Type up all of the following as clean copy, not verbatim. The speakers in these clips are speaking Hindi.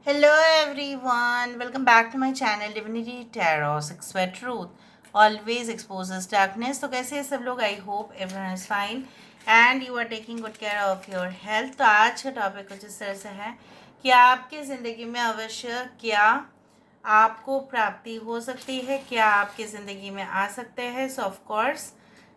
Hello everyone, welcome back to my channel Divinity Tarot Six Word Truth always exposes darkness. तो कैसे हैं सब लोग? I hope everyone is fine and you are taking good care of your health. तो आज का टॉपिक कुछ इस तरह से है कि आपके ज़िंदगी में अवश्य क्या आपको प्राप्ति हो सकती है, क्या आपकी ज़िंदगी में आ सकते हैं। सो ऑफ कोर्स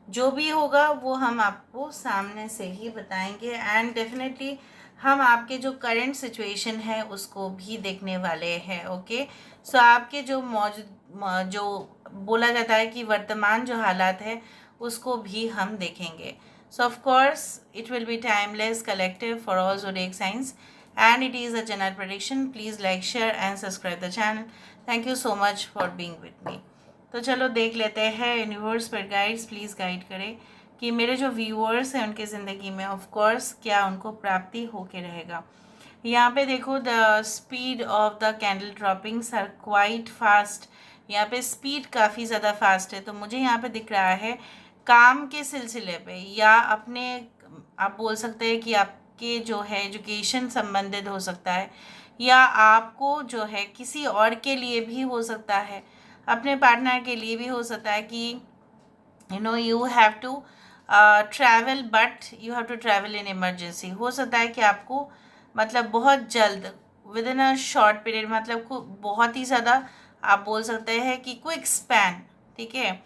जो भी होगा वो हम आपको सामने से ही बताएंगे एंड डेफिनेटली हम आपके जो करंट सिचुएशन है उसको भी देखने वाले हैं। ओके, सो आपके जो मौजूद जो बोला जाता है कि वर्तमान जो हालात है उसको भी हम देखेंगे। सो of course it will be timeless collective for all zodiac signs and it is a general prediction. Please like, share and subscribe the channel. Thank you so much for being with me. तो चलो देख लेते हैं यूनिवर्स पर गाइड्स प्लीज़ गाइड करें कि मेरे जो व्यूअर्स हैं उनके ज़िंदगी में ऑफ कोर्स क्या उनको प्राप्ति होके रहेगा। यहाँ पे देखो the speed of the candle droppings are quite fast. यहाँ पे स्पीड काफ़ी ज़्यादा फास्ट है। तो मुझे यहाँ पे दिख रहा है काम के सिलसिले पे या अपने आप बोल सकते हैं कि आपके जो है एजुकेशन संबंधित हो सकता है या आपको जो है किसी और के लिए भी हो सकता है, अपने पार्टनर के लिए भी हो सकता है कि you have to travel but you have to travel in emergency. हो सकता है कि आपको मतलब बहुत जल्द within a short period मतलब बहुत ही ज़्यादा आप बोल सकते हैं कि क्विक स्पैन, ठीक है।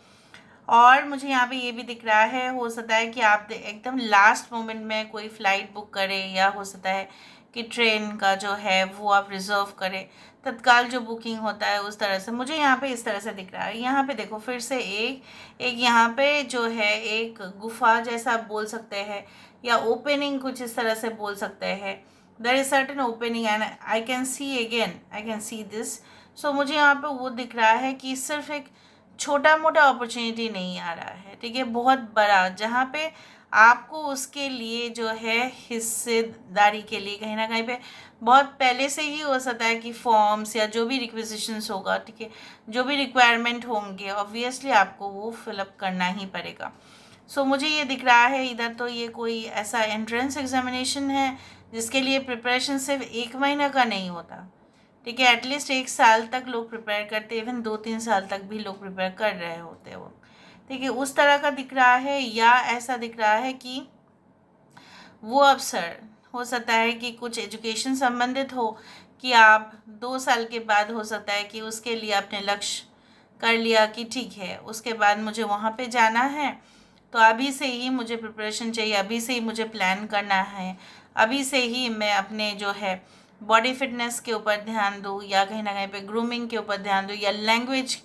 और मुझे यहाँ पे ये भी दिख रहा है हो सकता है कि आप एकदम लास्ट मोमेंट में कोई फ़्लाइट बुक करें या हो सकता है कि ट्रेन का जो है वो आप रिज़र्व करें। तत्काल जो बुकिंग होता है उस तरह से मुझे यहाँ पे इस तरह से दिख रहा है। यहाँ पे देखो फिर से एक एक यहाँ पे जो है एक गुफा जैसा आप बोल सकते हैं या ओपनिंग कुछ इस तरह से बोल सकते हैं। There is certain opening and I can see again I can see this. So मुझे यहाँ पे वो दिख रहा है कि सिर्फ एक छोटा मोटा अपॉर्चुनिटी नहीं आ रहा है, ठीक है, बहुत बड़ा, जहाँ पे आपको उसके लिए जो है हिस्सेदारी के लिए कहीं ना कहीं पे बहुत पहले से ही हो सकता है कि फॉर्म्स या जो भी रिक्वेजिशंस होगा, ठीक है, जो भी रिक्वायरमेंट होंगे ऑब्वियसली आपको वो फिलअप करना ही पड़ेगा। सो मुझे ये दिख रहा है इधर तो ये कोई ऐसा एंट्रेंस एग्जामिनेशन है जिसके लिए प्रिपरेशन सिर्फ 1 महीना का नहीं होता, ठीक है, एटलीस्ट 1 साल तक लोग प्रिपेयर करते, इवन 2-3 साल तक भी लोग प्रिपेयर कर रहे होते हैं वो, ठीक है, उस तरह का दिख रहा है। या ऐसा दिख रहा है कि वो अवसर हो सकता है कि कुछ एजुकेशन संबंधित हो कि आप 2 साल के बाद हो सकता है कि उसके लिए अपने लक्ष्य कर लिया कि ठीक है उसके बाद मुझे वहाँ पे जाना है, तो अभी से ही मुझे प्रिपरेशन चाहिए, अभी से ही मुझे प्लान करना है, अभी से ही मैं अपने जो है बॉडी फिटनेस के ऊपर ध्यान दूँ या कहीं ना कहीं पे ग्रूमिंग के ऊपर ध्यान दूँ या लैंग्वेज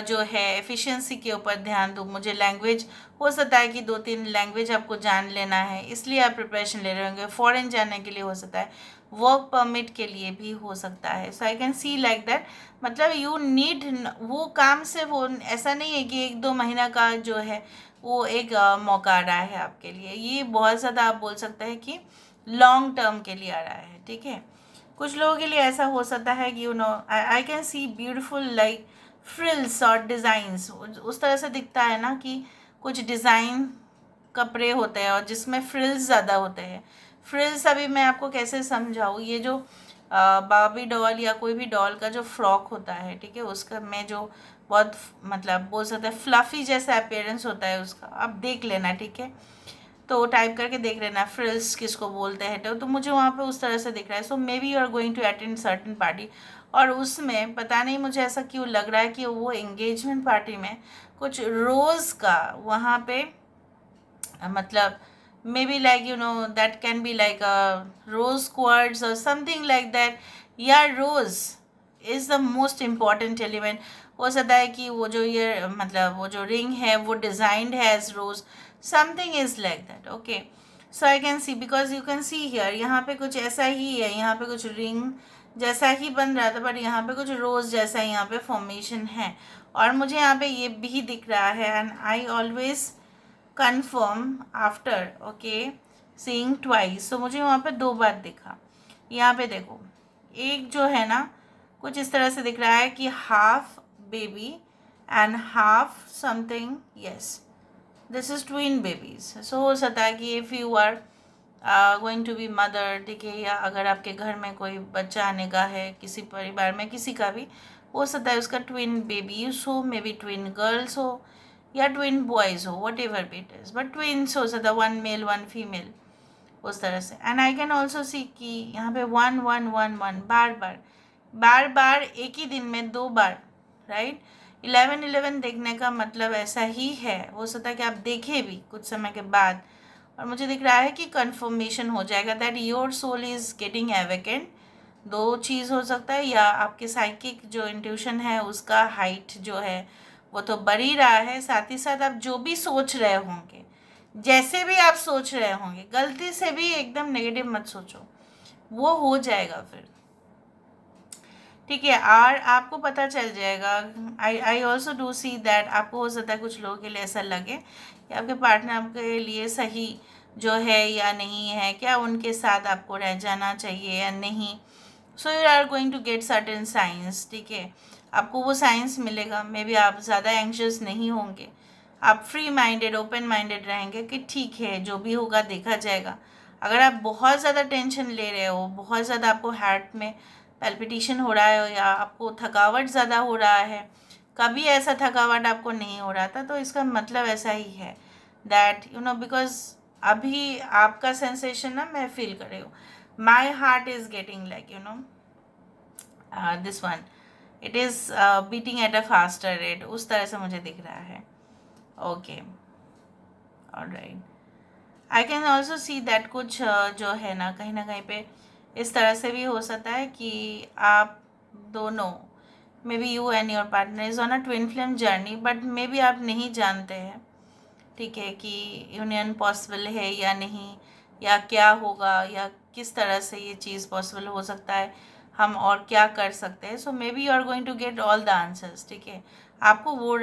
जो है एफिशिएंसी के ऊपर ध्यान दूँ। मुझे लैंग्वेज हो सकता है कि 2-3 लैंग्वेज आपको जान लेना है इसलिए आप प्रिपरेशन ले रहे होंगे, फॉरेन जाने के लिए हो सकता है, वर्क परमिट के लिए भी हो सकता है। So I can see like that, मतलब यू नीड वो काम से वो ऐसा नहीं है कि 1-2 महीना का जो है वो एक मौका आ रहा है आपके लिए, ये बहुत ज़्यादा आप बोल सकते हैं कि लॉन्ग टर्म के लिए आ रहा है, ठीक है। कुछ लोगों के लिए ऐसा हो सकता है कि आई can see beautiful like frills और डिज़ाइंस, उस तरह से दिखता है ना कि कुछ डिज़ाइन कपड़े होते हैं और जिसमें फ्रिल्स ज़्यादा होते हैं। फ्रिल्स अभी मैं आपको कैसे समझाऊँ, ये जो बार्बी डॉल या कोई भी डॉल का जो फ्रॉक होता है, ठीक है, उसका में जो बहुत मतलब बोल सकते हैं फ्लफ़ी जैसा अपीयरेंस होता है उसका, आप देख लेना, ठीक है, तो टाइप करके देख लेना फ्रिल्स किसको बोलते हैं। तो मुझे वहाँ पे उस तरह से दिख रहा है। So may be you are going to attend certain party और उसमें पता नहीं मुझे ऐसा क्यों लग रहा है कि वो एंगेजमेंट पार्टी में कुछ रोज़ का वहाँ पे मतलब may be like that can be like rose quartz और समथिंग लाइक दैट, या rose is the most important element. हो सकता है कि वो जो ये मतलब वो जो रिंग है वो डिज़ाइंड है as rose, something is like that. Okay, so I can see because you can see here यहाँ पे कुछ ऐसा ही है, यहाँ पे कुछ रिंग जैसा ही बन रहा था बट यहाँ पे कुछ रोज जैसा यहाँ पे फॉर्मेशन है और मुझे यहाँ पे ये भी दिख रहा है and I always confirm after okay seeing twice. तो मुझे वहाँ पे 2 बार दिखा। यहाँ पे देखो एक जो है ना कुछ इस तरह से दिख रहा है कि half baby and half something, yes this is twin babies. So हो सकता है कि if you are going to be mother, ठीक है, या अगर आपके घर में कोई बच्चा आने का है, किसी परिवार में किसी का भी हो सकता है उसका ट्विन बेबीज हो, मे बी ट्विन गर्ल्स हो या ट्विन बॉयज़ हो, what ever be it is, but twins हो सकता है, वन मेल वन फीमेल, उस तरह से। And I can also see कि यहाँ पे one one one one bar बार बार बार एक ही दिन में 2 बार, राइट। 11 11 देखने का मतलब ऐसा ही है, हो सकता है कि आप देखें भी कुछ समय के बाद, और मुझे दिख रहा है कि कन्फर्मेशन हो जाएगा that your soul is getting awakened. 2 चीज़ हो सकता है, या आपके साइकिक जो इंट्यूशन है उसका हाइट जो है वो तो बढ़ ही रहा है, साथ ही साथ आप जो भी सोच रहे होंगे, जैसे भी आप सोच रहे होंगे, गलती से भी एकदम नेगेटिव मत सोचो, वो हो जाएगा फिर, ठीक है। और आपको पता चल जाएगा, I also do see that, आपको हो सकता है कुछ लोगों के लिए ऐसा लगे कि आपके पार्टनर आपके लिए सही जो है या नहीं है, क्या उनके साथ आपको रह जाना चाहिए या नहीं। So you are going to get certain science, ठीक है, आपको वो साइंस मिलेगा। मे बी आप ज़्यादा एंक्शस नहीं होंगे, आप फ्री माइंडेड ओपन माइंडेड रहेंगे कि ठीक है जो भी होगा देखा जाएगा। अगर आप बहुत ज़्यादा टेंशन ले रहे हो, बहुत ज़्यादा आपको हार्ट में पैल्पिटेशन हो रहा है, या आपको थकावट ज़्यादा हो रहा है, कभी ऐसा थकावट आपको नहीं हो रहा था, तो इसका मतलब ऐसा ही है दैट यू नो, बिकॉज अभी आपका सेंसेशन ना मैं फील कर रही हूँ, my heart is getting like you know this one, it is beating at a faster rate, उस तरह से मुझे दिख रहा है। Okay, alright. I can also see that कुछ जो है ना कहीं पे इस तरह से भी हो सकता है कि आप दोनों, may be you and your partner is on a twin flame journey, but may be आप नहीं जानते हैं, ठीक है, कि यूनियन पॉसिबल है या नहीं, या क्या होगा, या किस तरह से ये चीज़ पॉसिबल हो सकता है, हम और क्या कर सकते हैं। So may be you are going to get all the answers, ठीक है, आपको वो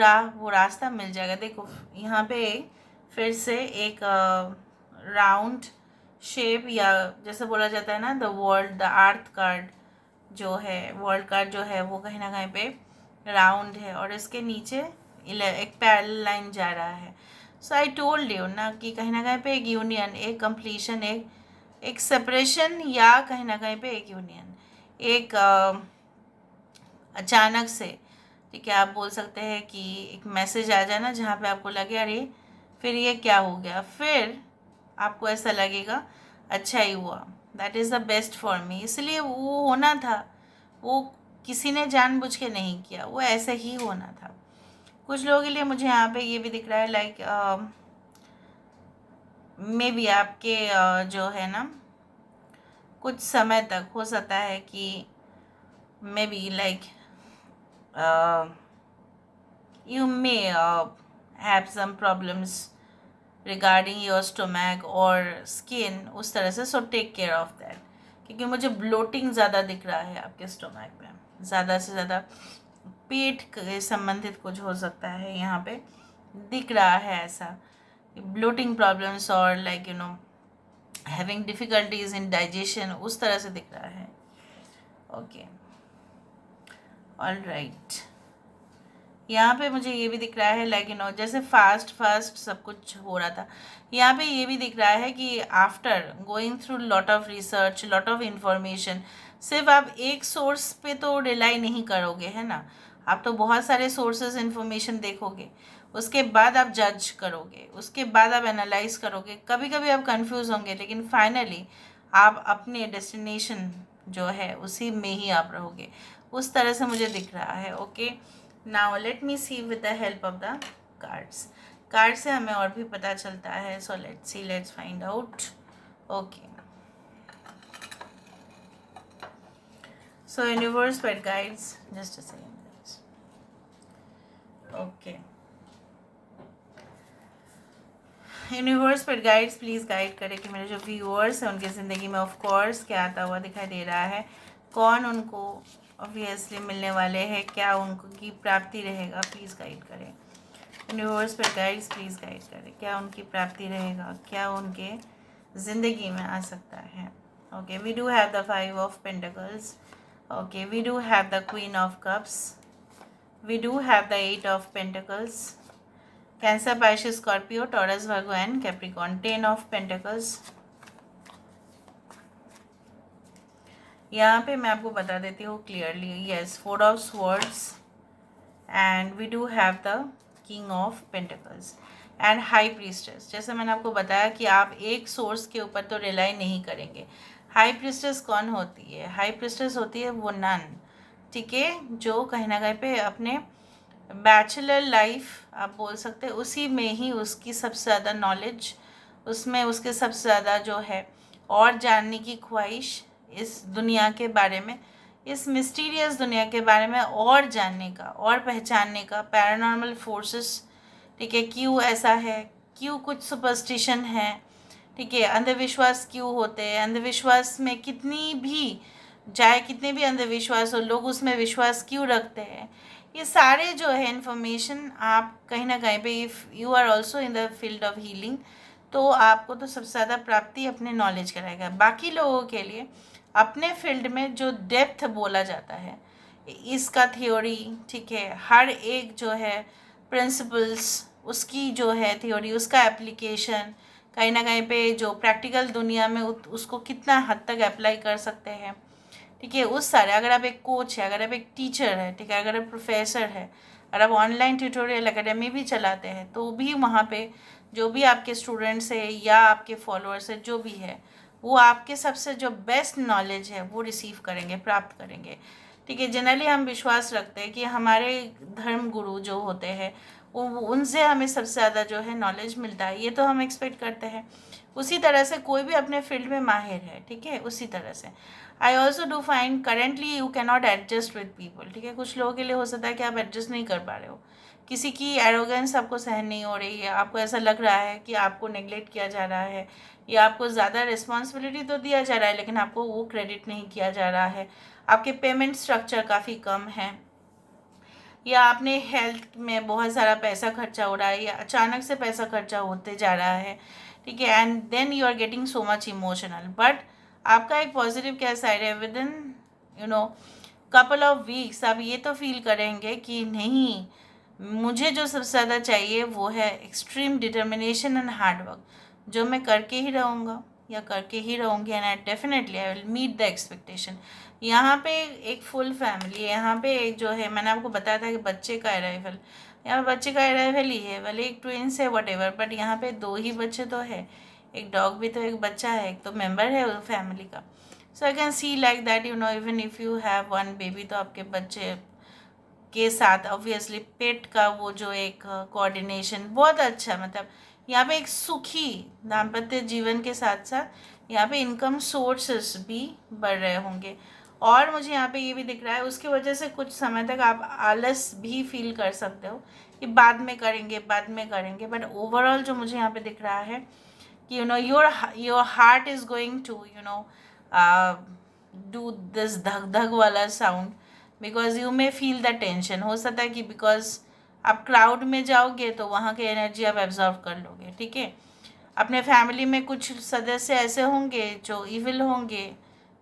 रास्ता मिल जाएगा। देखो यहाँ पे फिर से एक राउंड शेप, या जैसे बोला जाता है ना the world the earth card जो है, वर्ल्ड कार्ड जो है वो कहीं ना कहीं पे राउंड है, और इसके नीचे एक पैरेलल लाइन जा रहा है। सो आई टोल्ड यू ना कि कहीं ना कहीं पे एक यूनियन, एक कंप्लीशन, एक सेपरेशन, या कहीं ना कहीं पे एक यूनियन, एक अचानक से, ठीक है, आप बोल सकते हैं कि एक मैसेज आ जाना जहाँ पे आपको लगे अरे फिर ये क्या हो गया, फिर आपको ऐसा लगेगा अच्छा ही हुआ, that is the best for me, इसलिए वो होना था, वो किसी ने जानबूझ के नहीं किया, वो ऐसे ही होना था। कुछ लोगों के लिए मुझे यहाँ पे ये भी दिख रहा है लाइक मे बी आपके जो है ना कुछ समय तक हो सकता है कि मे be like you may have some problems regarding your stomach or skin, उस तरह से, so take care of that, क्योंकि मुझे ब्लोटिंग ज़्यादा दिख रहा है आपके स्टोमक में, ज़्यादा से ज़्यादा पेट के संबंधित कुछ हो सकता है, यहाँ पे दिख रहा है ऐसा ब्लोटिंग प्रॉब्लम्स, और like you know having difficulties in digestion, उस तरह से दिख रहा है। Okay, all right. यहाँ पे मुझे ये भी दिख रहा है लाइक यू नो जैसे फास्ट फास्ट सब कुछ हो रहा था, यहाँ पे ये भी दिख रहा है कि after going through lot of research, lot of information, सिर्फ आप एक सोर्स पे तो रिलाई नहीं करोगे, है ना, आप तो बहुत सारे सोर्सेज इंफॉर्मेशन देखोगे, उसके बाद आप जज करोगे, उसके बाद आप एनालाइज करोगे, कभी कभी आप कंफ्यूज होंगे, लेकिन फाइनली आप अपने डेस्टिनेशन जो है उसी में ही आप रहोगे, उस तरह से मुझे दिख रहा है। Okay, now let me see with the help of the cards, card से हमें और भी पता चलता है, so let's see, let's find out. Okay, so universe pet guides, just a second. Okay, universe pet guides please guide करें कि मेरे जो व्यूअर्स हैं उनकी ज़िंदगी में ऑफ कोर्स क्या आता हुआ दिखाई दे रहा है, कौन उनको ऑब्वियसली मिलने वाले हैं, क्या उनको की प्राप्ति रहेगा, प्लीज़ गाइड करें। यूनिवर्स पे गाइड्स प्लीज़ गाइड करें, क्या उनकी प्राप्ति रहेगा, क्या उनके ज़िंदगी में आ सकता है। Okay, we do have the 5 of pentacles, okay, we do have the queen of cups, we do have the 8 of pentacles, Cancer, Pisces, Scorpio, Taurus, Virgo and Capricorn, 10 of pentacles, यहाँ पे मैं आपको बता देती हूँ clearly. Yes, 4 of Swords and we do have the King of Pentacles and high priestess. जैसे मैंने आपको बताया कि आप एक सोर्स के ऊपर तो रिलाई नहीं करेंगे. हाई प्रीस्टेस कौन होती है? हाई प्रीस्टेस होती है वो नन, ठीक है, जो कहीं ना कहीं पे अपने बैचलर लाइफ आप बोल सकते हैं उसी में ही उसकी सबसे ज़्यादा नॉलेज, उसमें उसके सबसे ज़्यादा जो है और जानने की ख्वाहिश इस दुनिया के बारे में, इस मिस्टीरियस दुनिया के बारे में और जानने का और पहचानने का, पैरानॉर्मल फोर्सेस, ठीक है, क्यों ऐसा है, क्यों कुछ सुपरस्टिशन है, ठीक है, अंधविश्वास क्यों होते हैं, अंधविश्वास में कितनी भी चाहे कितने भी अंधविश्वास हो लोग उसमें विश्वास क्यों रखते हैं, ये सारे जो है इन्फॉर्मेशन आप कहीं ना कहीं पे, if you are also in the field of healing, तो आपको तो सबसे ज़्यादा प्राप्ति अपने नॉलेज कराएगा. बाकी लोगों के लिए अपने फील्ड में जो डेप्थ बोला जाता है इसका थ्योरी, ठीक है, हर एक जो है प्रिंसिपल्स उसकी जो है थ्योरी, उसका एप्लीकेशन कहीं ना कहीं पे जो प्रैक्टिकल दुनिया में उसको कितना हद तक अप्लाई कर सकते हैं, ठीक है, उस सारे, अगर आप एक कोच है, अगर आप एक टीचर है, ठीक है, अगर आप प्रोफेसर है, अगर आप ऑनलाइन ट्यूटोरियल अकेडमी भी चलाते हैं तो भी वहाँ पे जो भी आपके स्टूडेंट्स है या आपके फॉलोअर्स है जो भी है वो आपके सबसे जो बेस्ट नॉलेज है वो रिसीव करेंगे, प्राप्त करेंगे, ठीक है. जनरली हम विश्वास रखते हैं कि हमारे धर्म गुरु जो होते हैं वो उनसे हमें सबसे ज़्यादा जो है नॉलेज मिलता है, ये तो हम एक्सपेक्ट करते हैं. उसी तरह से कोई भी अपने फील्ड में माहिर है, ठीक है, उसी तरह से I also do find currently you can not adjust with people, ठीक है. कुछ लोगों के लिए हो सकता है कि आप एडजस्ट नहीं कर पा रहे हो, किसी की एरोगेंस आपको सहन नहीं हो रही है, आपको ऐसा लग रहा है कि आपको नेगलेक्ट किया जा रहा है या आपको ज़्यादा रिस्पॉन्सिबिलिटी तो दिया जा रहा है लेकिन आपको वो क्रेडिट नहीं किया जा रहा है, आपके पेमेंट स्ट्रक्चर काफ़ी कम है, या आपने हेल्थ में बहुत सारा पैसा खर्चा हो रहा है या अचानक से पैसा खर्चा होते जा रहा है, ठीक है, and then you are getting so much emotional. But आपका एक पॉजिटिव क्या साइड है, within couple of weeks आप ये तो फील करेंगे कि नहीं, मुझे जो सबसे ज़्यादा चाहिए वो है extreme determination and hard work, जो मैं करके ही रहूँगा या करके ही रहूँगी, and I definitely I will meet the expectation. यहाँ पे एक फुल फैमिली है, यहाँ पे एक जो है मैंने आपको बताया था कि बच्चे का अराइवल, यहाँ पे बच्चे का अराइवल ही है, भले एक ट्विंस है वट एवर, बट यहाँ पे 2 ही बच्चे तो है, एक डॉग भी तो एक बच्चा है, एक तो मेम्बर है फैमिली का. So I can see like that even if you have 1 baby तो आपके बच्चे के साथ ऑब्वियसली पेट का वो जो एक कोऑर्डिनेशन बहुत अच्छा, मतलब यहाँ पे एक सुखी दाम्पत्य जीवन के साथ साथ यहाँ पे इनकम सोर्सेस भी बढ़ रहे होंगे. और मुझे यहाँ पे ये भी दिख रहा है उसकी वजह से कुछ समय तक आप आलस भी फील कर सकते हो कि बाद में करेंगे बाद में करेंगे, बट ओवरऑल जो मुझे यहाँ पे दिख रहा है कि your heart is going to do this धक धक वाला sound, because you may feel the tension. हो सकता है कि बिकॉज आप क्राउड में जाओगे तो वहाँ की एनर्जी आप एब्जॉर्व कर लोगे, ठीक है. अपने फैमिली में कुछ सदस्य ऐसे होंगे जो इविल होंगे,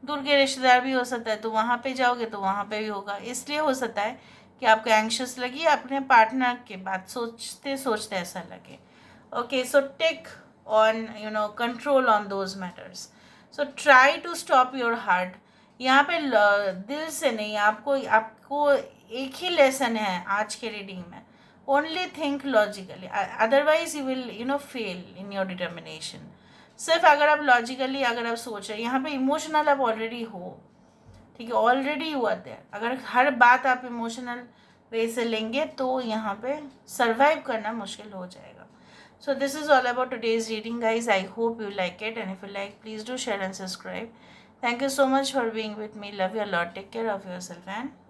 दूर के रिश्तेदार भी हो सकता है, तो वहाँ पे जाओगे तो वहाँ पे भी होगा, इसलिए हो सकता है कि आपको एंक्शस लगे अपने पार्टनर के बात सोचते सोचते ऐसा लगे. Okay, so take on control on those matters. So try to stop your heart. यहाँ पे दिल से नहीं, आपको आपको एक ही लेसन है आज के रीडिंग में, only think logically, otherwise you will fail in your determination. सिर्फ अगर आप लॉजिकली अगर आप सोच रहे, यहाँ पे इमोशनल आप ऑलरेडी हो, ठीक है, ऑलरेडी यू आर देयर. अगर हर बात आप इमोशनल वे से लेंगे तो यहाँ पे सर्वाइव करना मुश्किल हो जाएगा. So this is all about today's reading guys. I hope you like it, and if you like, please do share and subscribe. Thank you so much for being with me. Love you a lot. Take care of yourself and